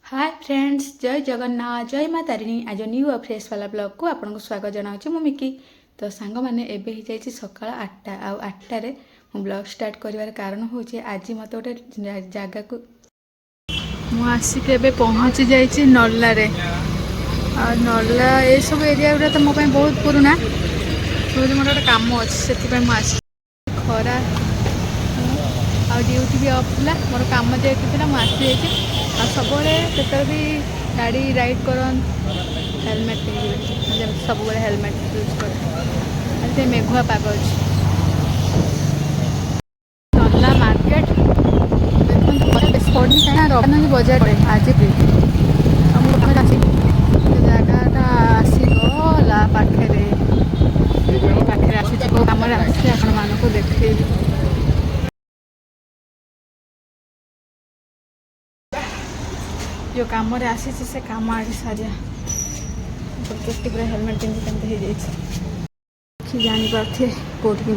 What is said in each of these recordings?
Hi friends, जय जगन्नाथ, जय माँ तारिणी। आज न्यू और फ्रेश वाला ब्लॉग को आपको स्वागत जनाऊँ। मु मिकी तो सांग मैंने एबे ही जाइए सकाल 8टा आठटारे मु ब्लॉग स्टार्ट कर कारण हूँ आज मत गोटे जगह को मुसिक पहुँची जाइए नल्लारे। नल्ला ये सब एरिया गुड़ा तो मोप बहुत पुराना मोर गोटे कम अच्छे से खरा आ ड्यूटी भी अफ था मोर कम जेहतु मुझे आ सब केतर भी गाड़ी राइड कर हेलमेट पिंधे सब हेलमेट यूज कर मेघुआ पाग अच्छे नल्ला मार्केट देखते रघुनाथ बजार आज भी जगहटा आसीगला पाखे पाखे आसी कम आसी आपको देखेबी। जो कम आसी से कम आड़ी सारिया केटी पूरा हेलमेट पिंधि केमती हो जाए जापारे कौटी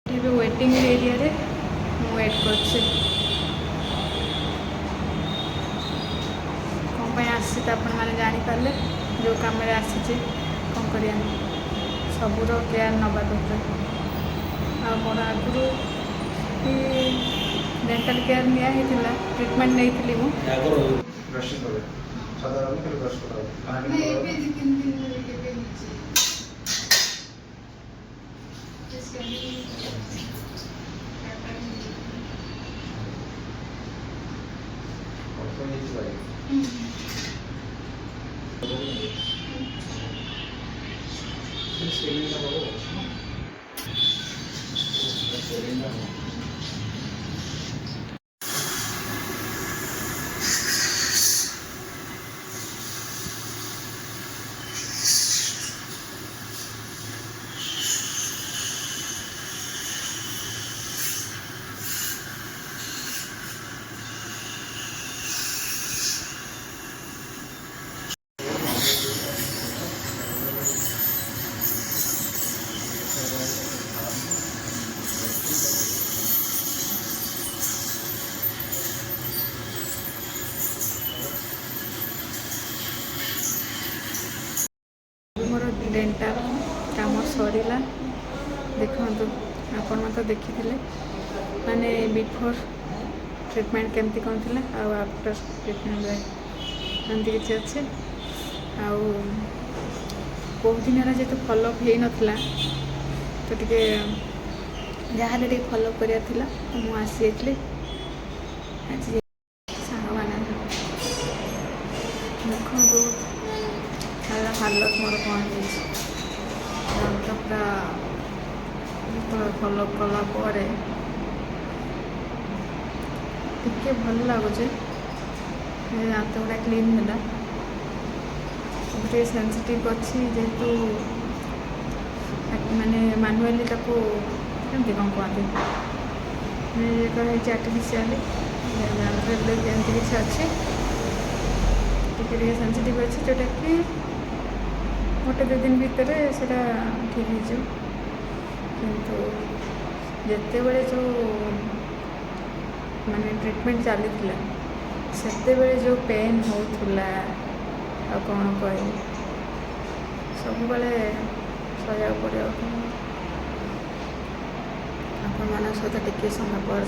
मुझे वेटिंग एरिया रे वेट कर कौन आसी मैंने जापारे जो कम आसी कौन कर सबूर केयर नवा दरकार आ मोर आगु डेंटल केयर निया ट्रिटमेंट नहीं मोर डेंटाल कम सरला देखु आपण मत देखी माने बिफोर ट्रिटमेंट केमती कौन थी आफ्टर ट्रिटमेंट एमती किसी अच्छे बहुत दिन है जेहतु फॉलोअप हो नाला तो टे जहाँ टे फॉलोअप कराया तो मुझे आसी आज सांग मैंने देखो हालत मोर कौन तो पूरा फॉलोअप कलापर टे भल लगुचे दाँत गुड़ा क्लीन है गोटे सेंसिटिव अच्छी जेहेतु माने मानुआली कमी कौन कहते आर्टिफिशियल जमी किसी अच्छे टे सेंसिटिव अच्छे जोटा कि गोटे दो दिन भितर से ठीक हो किंतु जिते बड़े जो माने ट्रिटमेंट चली से जो पेन होता आ कौन कह सब सजा पड़े आपण मान सहित टिके समय पर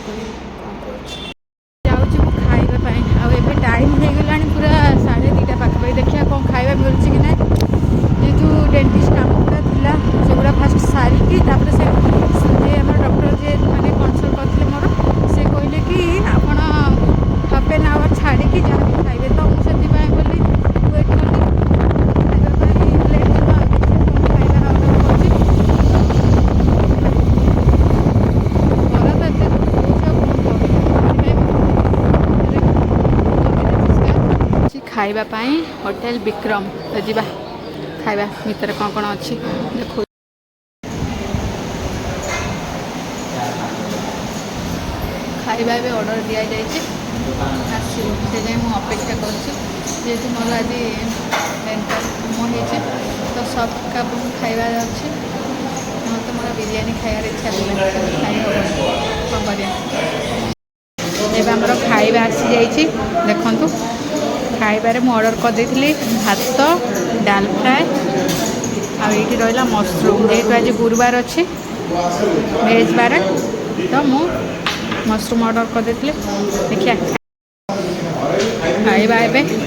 कौन कर टाइम हो गला पूरा 2:30 पाखापाखि देखिए कौन खाଇବା मिलूँ कि ना जेहतु डेंटिस्ट काम गुड़ा था से गुड़ा फास्ट सारिकी से डॉक्टर जे मैंने कनसल्ट करते मोर से कहले कि आपण हाफ एन आवर छाड़ी जहाँ भी खाइबे तो मुझे बोली वेट कली लेट खाइबा खाइबापी होटेल विक्रम तो जी खाइबा भितर कौन कौन अच्छी देखो खाइबा भी ऑर्डर दि जाए आसो से जाए मुझे अपेक्षा करेतु मोर आज डेंटाल काम हो तो सब का खाइबा अच्छे तो मोर बिरियानी खाइबार इच्छा था खाई हम कौन कर आमर खाइबा आसी जाइए देखु खाइबार मु ऑर्डर कर देती भात डाल फ्राए आईटी रहा मशरूम जेहेतु आज गुरुवार अच्छे भेज बार तो मु मशरूम ऑर्डर कर देती देखिए खाइबा ए देखिए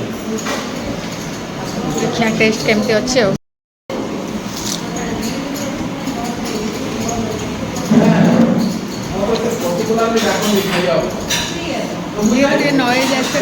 टेस्ट केमती अच्छे नॉइज आसे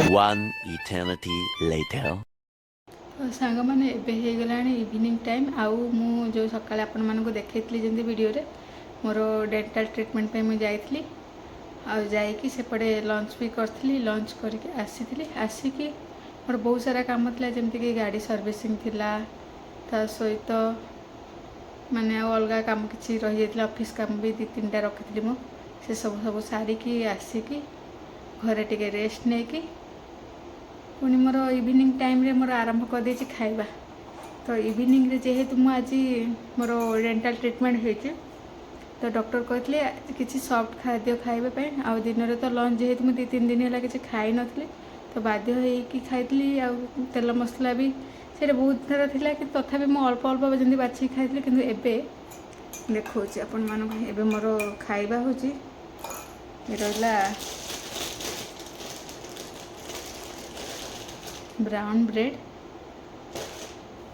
One eternity later. सांग मैंने एगला इवनिंग टाइम आउ मु जो सकाଳେ आपण मानक देखैतली जंदी वीडियो रे मोर डेंटल ट्रीटमेंट पे मुझे जाइतली आ जाइकी सेपटे लंच भी करथली लंच करके आसिकी मोर बहुत सारा काम थिला जेमति कि गाड़ी सर्विसिंग थिला ता सहित माने अलग काम किछि रहि जाइतला ऑफिस काम भी 2-3टा रखितली मो से सब सारिकी आसिकी घरे टिके रेस्ट नेकी पुणी मोर इवनिंग टाइम रे मोर आरंभ कर देछि खाइबा तो इवनिंग रे जेहेतु मु आज मोर डेंटल ट्रीटमेंट होइछि तो डॉक्टर कहले किसी सॉफ्ट खाद्य खाइबा पे आ दिन रे तो लंच जेहेतु मु 2-3 दिन है किसी खाई नथली तो बाध्य होइकी खाइतली आ तेल मसला भी से बहुत सारा थिला कि तथापि मु अल्प अल्प जंदी बाछि खाइतली किंतु एबे देखौछि आपण मानको एबे मोर खाइबा होछि रहला ब्राउन ब्रेड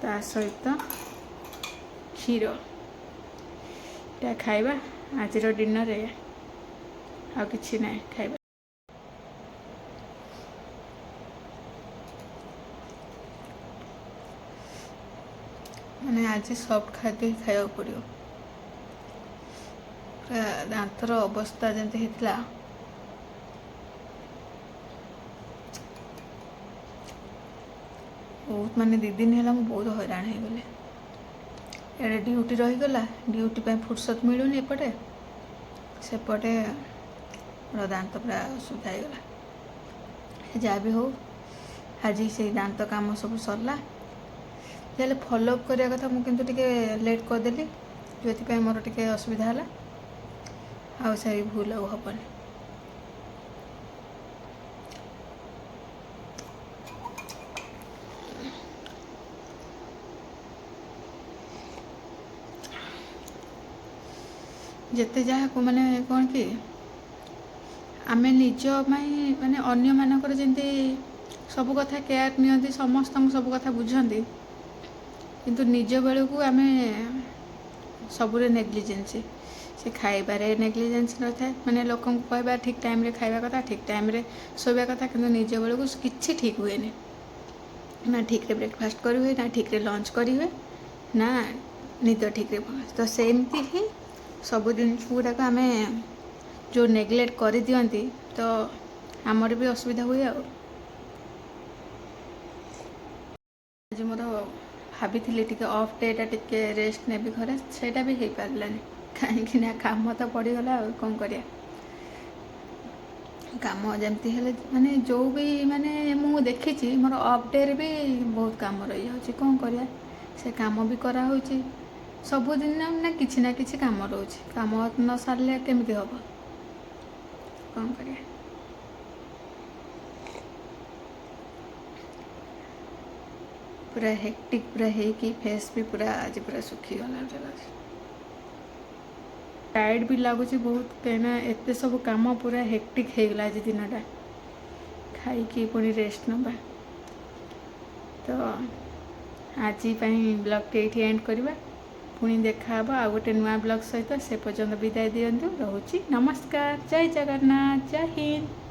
ता सहित क्षीर टा खाइबा आज डिनर रे आ किछि नै खाइबा माने आज सॉफ्ट खाद्य खाइबा पड़ियो दांतर अवस्था जंते हेतला बहुत माने 2 दिन है बहुत हैरान हो गले एडे ड्यूटी रहीगला ड्यूटी पे फुर्सत मिलूनी एपटे सेपटे दांत पूरा असुविधा होगला जहाँ भी हो आज से दांत काम सब सरला जैसे फॉलोअप करने कथा मुझे टिके लेट करदेली जो मोर टिके असुविधा है आउ से भूल आउ हेनी जिते जहाँ को माने कौन कि आमे निज माने अन्य मानकर जंती सब कथा केयर नियंती समस्त सब कथा बुझंती किंतु निज बेलू को आमे सबुरे नेग्लिजेंसी से खाइबारे नेग्लिजेंसी न था माने लोक कहबा ठीक टाइम रे खाइबा कथा ठीक टाइम रे सोइबा कथा किंतु निज बेलू को किछि ठीक हुए ना ठीक रे ब्रेकफास्ट करी हुए ना ठीक रे लंच करी हुए ना निद ठीक रे तो सेमती ही सब दिन गुड़ाक आम जो नेग्लेक्ट कर दियंती तो आमर भी असुविधा हुए आज मोर भाभी टी ऑफ डेटा टिके रेस्ट ने घरे सेटा भी हो पारानी कहीं काम तो पड़गला कौन करिया काम जमती है माने जो भी माने मु देखी मोर ऑफ डे रे भी बहुत काम रही जाऊँ कौन करिया से काम भी करा होची सबुदिन ना किछि काम रोच काम न सारे केमती हम कौन करिया पूरा हेक्टिक पूरा है कि फेस भी पूरा आज पूरा सुखी गला टायर्ड भी लगुच बहुत कहीं एत सब काम पूरा हेक्टिक हो गला आज दिनटा खाई पुणी रेस्ट नबा तो आज ब्लॉग ये एंड करवा पुणी देखा आ गोटे नुआ ब्लॉग सहित से पर्यंत विदाय दिंतु रोची नमस्कार जय जगन्नाथ जय हिंद।